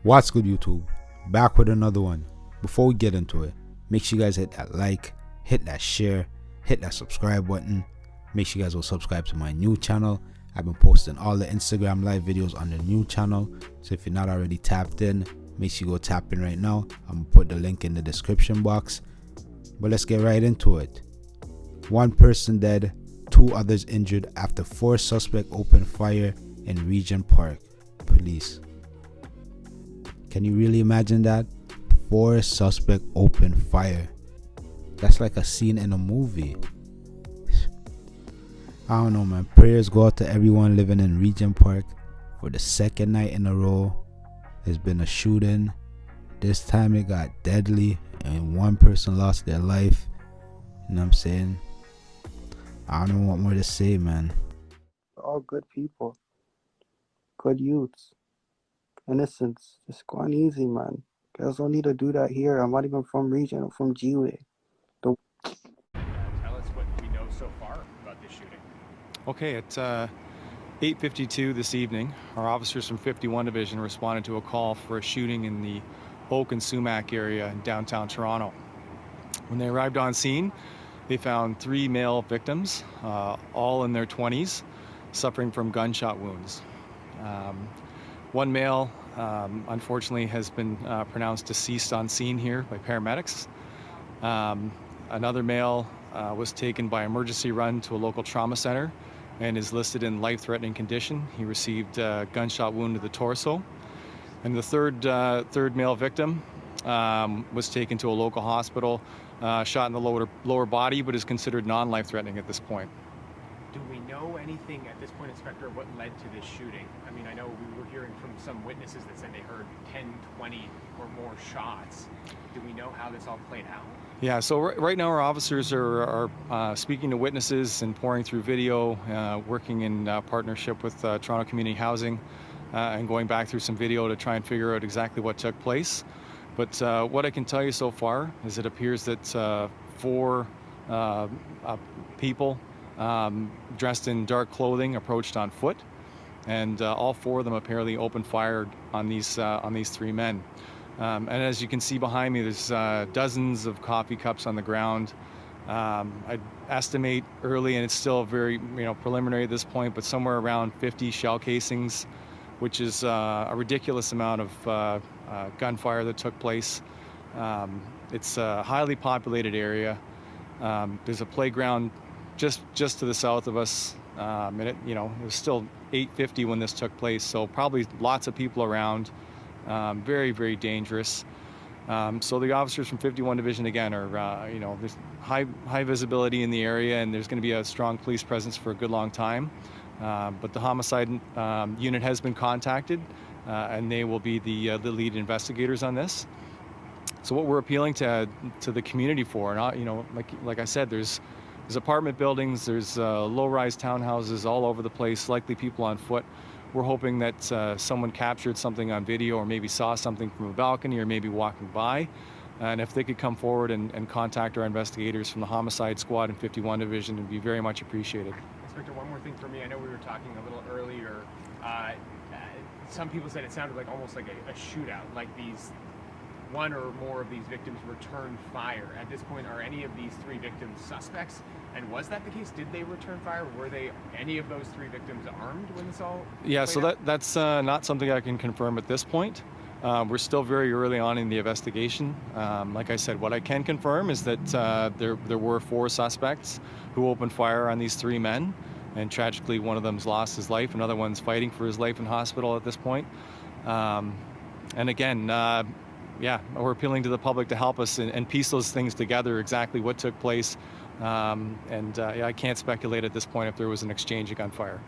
What's good, YouTube? Back with another one. Before we get into it, make sure you guys hit that like, hit that share, hit that subscribe button. Make sure you guys will subscribe to my new channel. I've been posting all the Instagram live videos on the new channel, so if you're not already tapped in, make sure you go tap in right now. I'm gonna put the link in the description box. But let's get right into it. One person dead, 2 others injured after 4 suspects opened fire in Regent Park. Police. Can you really imagine that? 4 suspects opened fire. That's like a scene in a movie. I don't know, man. Prayers go out to everyone living in Regent Park. For the second night in a row, there's been a shooting. This time it got deadly and 1 person lost their life. You know what I'm saying? I don't know what more to say, man. All good people, good youths, innocents. Just go on easy, man. Girls don't need to do that here. I'm not even from Region. I'm from G-Way. Tell us what we know so far about this shooting. Okay, at 8:52 this evening, our officers from 51 Division responded to a call for a shooting in the Oak and Sumac area in downtown Toronto. When they arrived on scene, they found 3 male victims, all in their 20s, suffering from gunshot wounds. One male, unfortunately, has been pronounced deceased on scene here by paramedics. Another male was taken by emergency run to a local trauma center and is listed in life-threatening condition. He received a gunshot wound to the torso. And the third male victim was taken to a local hospital, shot in the lower body, but is considered non-life-threatening at this point. Do we know anything at this point, Inspector, what led to this shooting? I mean, I know we were hearing from some witnesses that said they heard 10, 20 or more shots. Do we know how this all played out? Yeah, so right now our officers are speaking to witnesses and pouring through video, working in partnership with Toronto Community Housing, and going back through some video to try and figure out exactly what took place. But what I can tell you so far is it appears that 4 people dressed in dark clothing approached on foot, and all 4 of them apparently opened fire on these 3 men. And as you can see behind me, there's dozens of coffee cups on the ground. I'd estimate early, and it's still very preliminary at this point, but somewhere around 50 shell casings, which is a ridiculous amount of gunfire that took place. It's a highly populated area. There's a playground just to the south of us, and it was still 8:50 when this took place, so probably lots of people around. Very, very dangerous. So the officers from 51 Division again are, there's high visibility in the area, and there's going to be a strong police presence for a good long time. But the homicide unit has been contacted, and they will be the lead investigators on this. So what we're appealing to the community for, and like I said, there's apartment buildings, there's low-rise townhouses all over the place, likely people on foot. We're hoping that someone captured something on video or maybe saw something from a balcony or maybe walking by. And if they could come forward and contact our investigators from the homicide squad in 51 Division, it would be very much appreciated. Inspector, one more thing for me. I know we were talking a little earlier. Some people said it sounded like almost like a shootout, like these 1 or more of these victims returned fire. At this point, are any of these 3 victims suspects? And was that the case? Did they return fire? Were any of those 3 victims armed when this all Yeah, so out? that's not something I can confirm at this point. We're still very early on in the investigation. Like I said, what I can confirm is that there were 4 suspects who opened fire on these 3 men, and tragically one of them's lost his life, another one's fighting for his life in hospital at this point. And again, we're appealing to the public to help us and piece those things together, exactly what took place. I can't speculate at this point if there was an exchange of gunfire.